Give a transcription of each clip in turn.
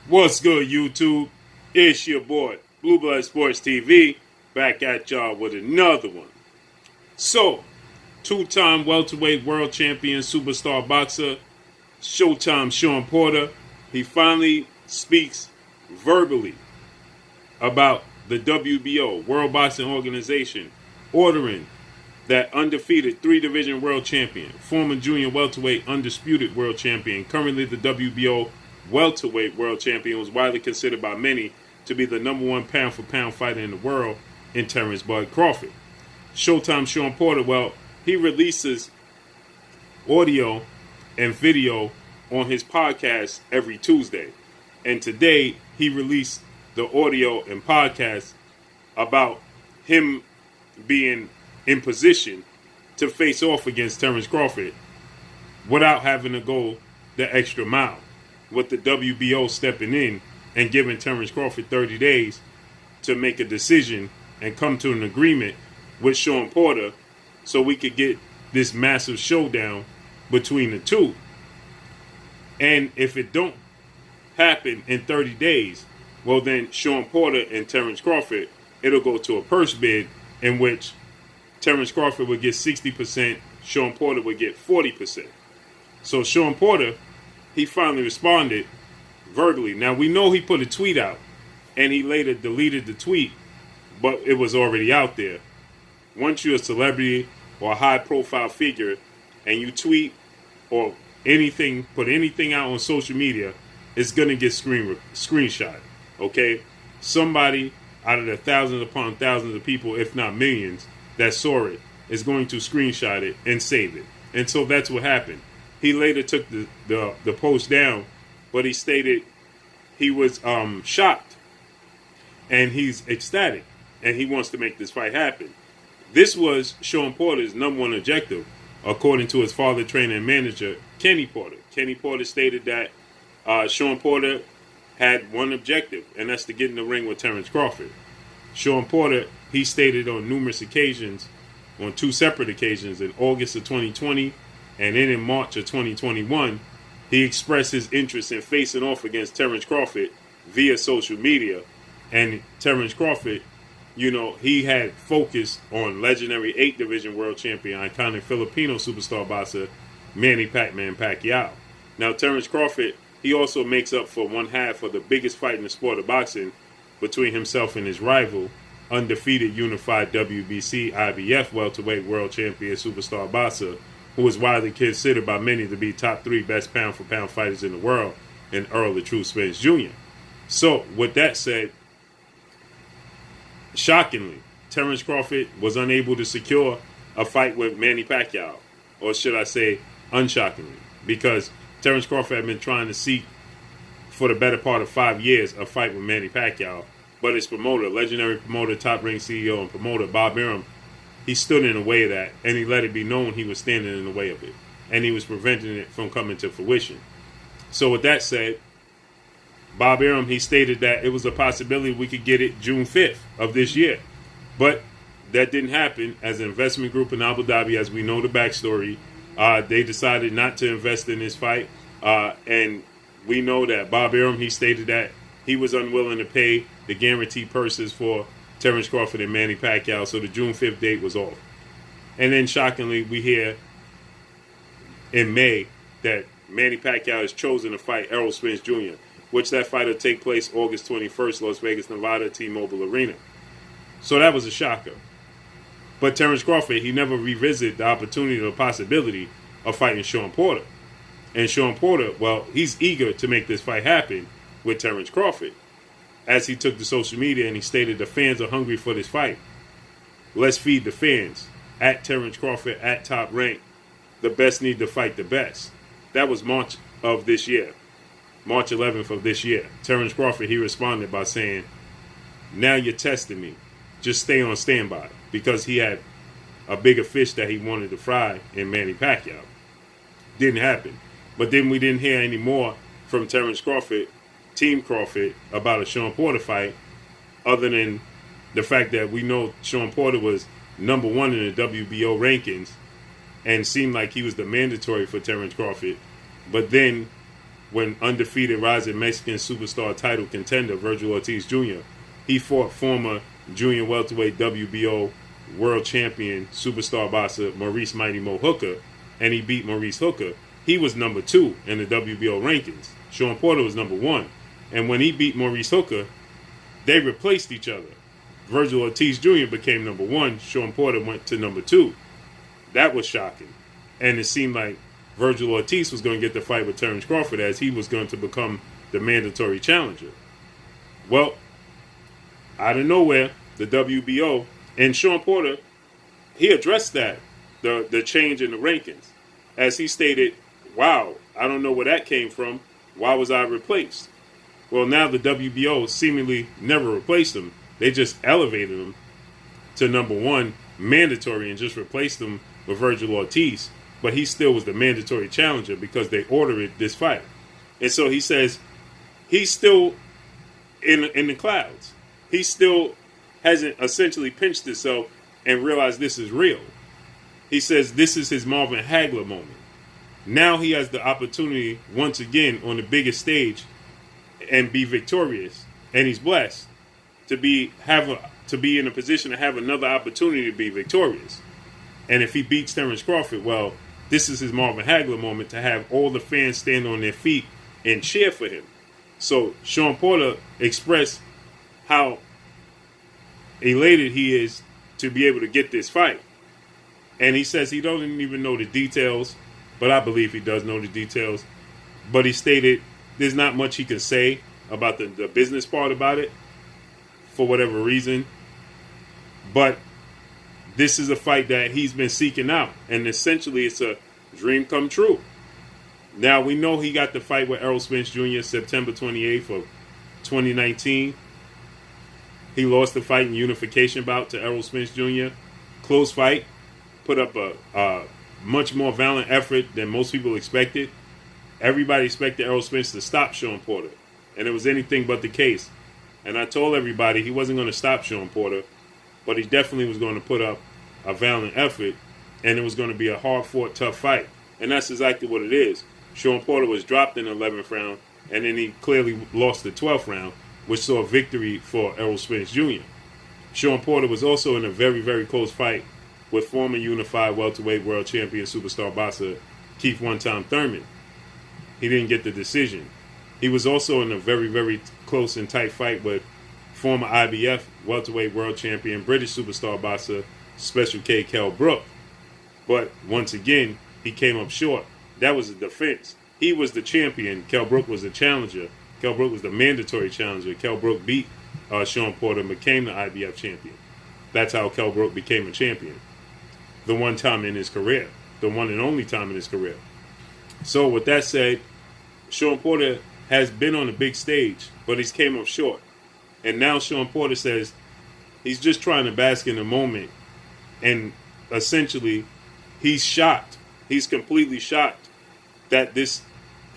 What's good, YouTube? It's your boy, Blue Blood Sports TV, back at y'all with another one. So, two-time welterweight world champion, superstar boxer, Showtime Shawn Porter, he finally speaks verbally about the WBO, World Boxing Organization, ordering that undefeated three-division world champion, former junior welterweight undisputed world champion, currently the WBO welterweight world champion, was widely considered by many to be the number one pound-for-pound fighter in the world in Terence Bud Crawford. Showtime Shawn Porter, he releases audio and video on his podcast every Tuesday. And today, he released the audio and podcast about him being in position to face off against Terence Crawford without having to go the extra mile, with the WBO stepping in and giving Terence Crawford 30 days to make a decision and come to an agreement with Shawn Porter so we could get this massive showdown between the two. And if it don't happen in 30 days, well then Shawn Porter and Terence Crawford, it'll go to a purse bid in which Terence Crawford would get 60%, Shawn Porter would get 40%. So Shawn Porter, he finally responded verbally. Now, we know he put a tweet out, and he later deleted the tweet, but it was already out there. Once you're a celebrity or a high-profile figure, and you tweet or anything, put anything out on social media, it's going to get screenshot, okay? Somebody out of the thousands upon thousands of people, if not millions, that saw it, is going to screenshot it and save it. And so that's what happened. He later took the post down, but he stated he was shocked and he's ecstatic and he wants to make this fight happen. This was Shawn Porter's number one objective, according to his father, trainer, and manager, Kenny Porter. Kenny Porter stated that Shawn Porter had one objective, and that's to get in the ring with Terence Crawford. Shawn Porter, he stated on numerous occasions, on two separate occasions, in August of 2020 and then in March of 2021, he expressed his interest in facing off against Terence Crawford via social media. And Terence Crawford, he had focused on legendary 8-division world champion, iconic Filipino superstar boxer, Manny Pacquiao. Now, Terence Crawford, he also makes up for one half of the biggest fight in the sport of boxing between himself and his rival, undefeated unified WBC IBF welterweight world champion superstar boxer, who is widely considered by many to be top 3 best pound-for-pound fighters in the world, in Earl the True Spence Jr. So, with that said, shockingly, Terence Crawford was unable to secure a fight with Manny Pacquiao, or should I say, unshockingly, because Terence Crawford had been trying to seek, for the better part of 5 years, a fight with Manny Pacquiao, but his promoter, legendary promoter, top-ranked CEO and promoter, Bob Arum, he stood in the way of that, and he let it be known he was standing in the way of it, and he was preventing it from coming to fruition. So with that said, Bob Arum, he stated that it was a possibility we could get it June 5th of this year. But that didn't happen, as an investment group in Abu Dhabi, as we know the backstory. They decided not to invest in this fight, and we know that Bob Arum, he stated that he was unwilling to pay the guaranteed purses for Terence Crawford and Manny Pacquiao, so the June 5th date was off. And then shockingly, we hear in May that Manny Pacquiao has chosen to fight Errol Spence Jr., which that fight will take place August 21st, Las Vegas, Nevada, T-Mobile Arena. So that was a shocker. But Terence Crawford, he never revisited the opportunity or possibility of fighting Shawn Porter. And Shawn Porter, he's eager to make this fight happen with Terence Crawford, as he took to social media and he stated the fans are hungry for this fight. Let's feed the fans. At Terence Crawford, at Top Rank, the best need to fight the best. That was March of this year. March 11th of this year. Terence Crawford, he responded by saying, now you're testing me. Just stay on standby. Because he had a bigger fish that he wanted to fry in Manny Pacquiao. Didn't happen. But then we didn't hear any more from Terence Crawford, Team Crawford, about a Shawn Porter fight, other than the fact that we know Shawn Porter was number 1 in the WBO rankings and seemed like he was the mandatory for Terence Crawford. But then when undefeated rising Mexican superstar title contender Virgil Ortiz Jr. He fought former junior welterweight WBO world champion superstar boxer Maurice Mighty Mo Hooker, and he beat Maurice Hooker. He was number 2 in the WBO rankings. Shawn Porter was number 1. And when he beat Maurice Hooker, they replaced each other. Virgil Ortiz Jr. became number 1. Shawn Porter went to number 2. That was shocking. And it seemed like Virgil Ortiz was going to get the fight with Terence Crawford, as he was going to become the mandatory challenger. Well, out of nowhere, the WBO and Shawn Porter, he addressed that, the change in the rankings. As he stated, wow, I don't know where that came from. Why was I replaced? Well, now the WBO seemingly never replaced him. They just elevated him to number 1 mandatory and just replaced him with Virgil Ortiz. But he still was the mandatory challenger because they ordered this fight. And so he says he's still in the clouds. He still hasn't essentially pinched himself and realized this is real. He says this is his Marvin Hagler moment. Now he has the opportunity once again on the biggest stage and be victorious. And he's blessed to be in a position to have another opportunity to be victorious. And if he beats Terence Crawford, well, this is his Marvin Hagler moment to have all the fans stand on their feet and cheer for him. So Shawn Porter expressed how elated he is to be able to get this fight. And he says he doesn't even know the details, but I believe he does know the details. But he stated there's not much he can say about the business part about it for whatever reason. But this is a fight that he's been seeking out. And essentially it's a dream come true. Now we know he got the fight with Errol Spence Jr. September 28th of 2019. He lost the fight in unification bout to Errol Spence Jr. Close fight. Put up a much more valiant effort than most people expected. Everybody expected Errol Spence to stop Shawn Porter. And it was anything but the case. And I told everybody he wasn't going to stop Shawn Porter, but he definitely was going to put up a valiant effort, and it was going to be a hard-fought, tough fight. And that's exactly what it is. Shawn Porter was dropped in the 11th round, and then he clearly lost the 12th round, which saw a victory for Errol Spence Jr. Shawn Porter was also in a very, very close fight with former unified welterweight world champion superstar boxer Keith one-time Thurman. He didn't get the decision. He was also in a very, very close and tight fight with former IBF welterweight world champion British superstar boxer Special K Kell Brook. But once again, he came up short. That was a defense. He was the champion. Kell Brook was the challenger. Kell Brook was the mandatory challenger. Kell Brook beat Shawn Porter and became the IBF champion. That's how Kell Brook became a champion. The one time in his career. The one and only time in his career. So with that said, Shawn Porter has been on a big stage, but he's came up short. And now Shawn Porter says he's just trying to bask in the moment. And essentially, he's shocked. He's completely shocked that this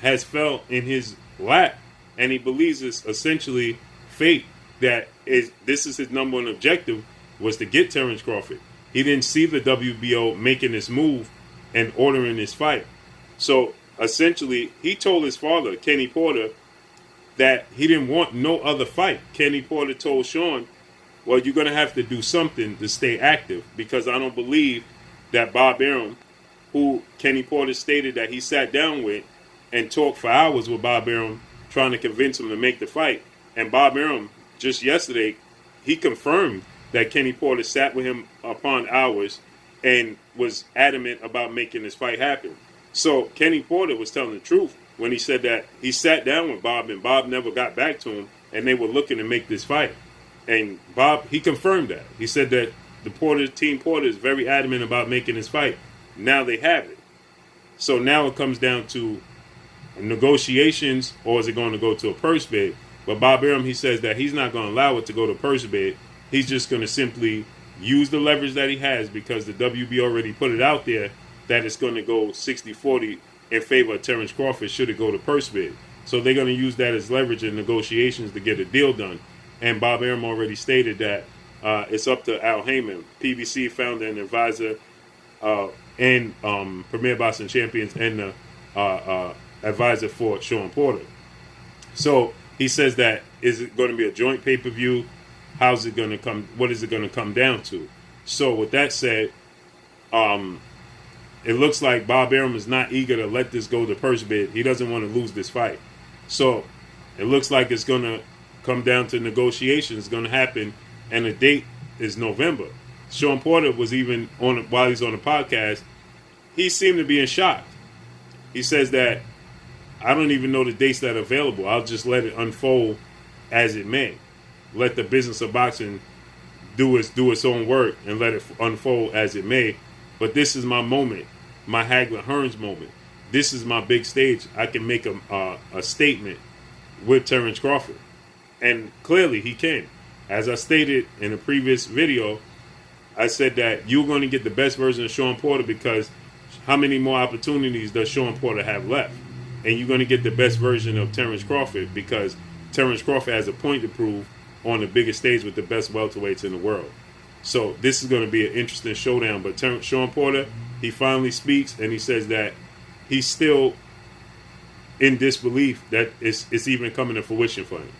has fell in his lap. And he believes it's essentially fate. This is his number one objective, was to get Terence Crawford. He didn't see the WBO making this move and ordering this fight. So essentially, he told his father, Kenny Porter, that he didn't want no other fight. Kenny Porter told Shawn, well, you're going to have to do something to stay active, because I don't believe that Bob Arum, who Kenny Porter stated that he sat down with and talked for hours with Bob Arum, trying to convince him to make the fight. And Bob Arum, just yesterday, he confirmed that Kenny Porter sat with him upon hours and was adamant about making this fight happen. So Kenny Porter was telling the truth when he said that he sat down with Bob and Bob never got back to him, and they were looking to make this fight. And Bob, he confirmed that. He said that Team Porter is very adamant about making this fight. Now they have it. So now it comes down to negotiations, or is it going to go to a purse bid? But Bob Arum, he says that he's not going to allow it to go to purse bid. He's just going to simply use the leverage that he has, because the WB already put it out there that it's going to go 60-40 in favor of Terence Crawford should it go to purse bid. So they're going to use that as leverage in negotiations to get a deal done. And Bob Arum already stated that it's up to Al Heyman, PBC founder and advisor, and Premier Boxing Champions, and the advisor for Shawn Porter. So he says that, is it going to be a joint pay-per-view? How's it going to come? What is it going to come down to? So with that said, it looks like Bob Arum is not eager to let this go to purse bid. He doesn't want to lose this fight. So it looks like it's going to come down to negotiations. It's going to happen, and the date is November. Shawn Porter was even on, while he's on the podcast, he seemed to be in shock. He says that, I don't even know the dates that are available. I'll just let it unfold as it may. Let the business of boxing do its own work and let it unfold as it may. But this is my moment, my Hagler Hearns moment. This is my big stage. I can make a statement with Terence Crawford. And clearly he can. As I stated in a previous video, I said that you're going to get the best version of Shawn Porter because how many more opportunities does Shawn Porter have left? And you're going to get the best version of Terence Crawford because Terence Crawford has a point to prove on the biggest stage with the best welterweights in the world. So this is going to be an interesting showdown. But Shawn Porter, he finally speaks and he says that he's still in disbelief that it's even coming to fruition for him.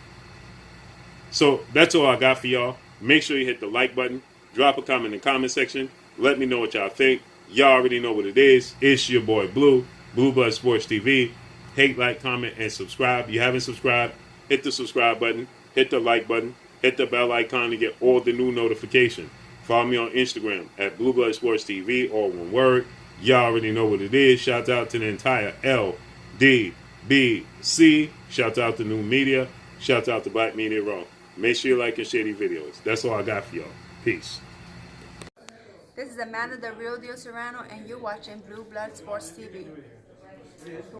So that's all I got for y'all. Make sure you hit the like button. Drop a comment in the comment section. Let me know what y'all think. Y'all already know what it is. It's your boy Blue, Blue Blood Sports TV. Hate, like, comment, and subscribe. If you haven't subscribed, hit the subscribe button. Hit the like button. Hit the bell icon to get all the new notifications. Follow me on Instagram at Blue Blood Sports TV, all one word. Y'all already know what it is. Shout out to the entire LDBC. Shout out to New Media. Shout out to Black Media Raw. Make sure you like and share these videos. That's all I got for y'all. Peace. This is Amanda, the Real Deal Serrano, and you're watching Blue Blood Sports TV.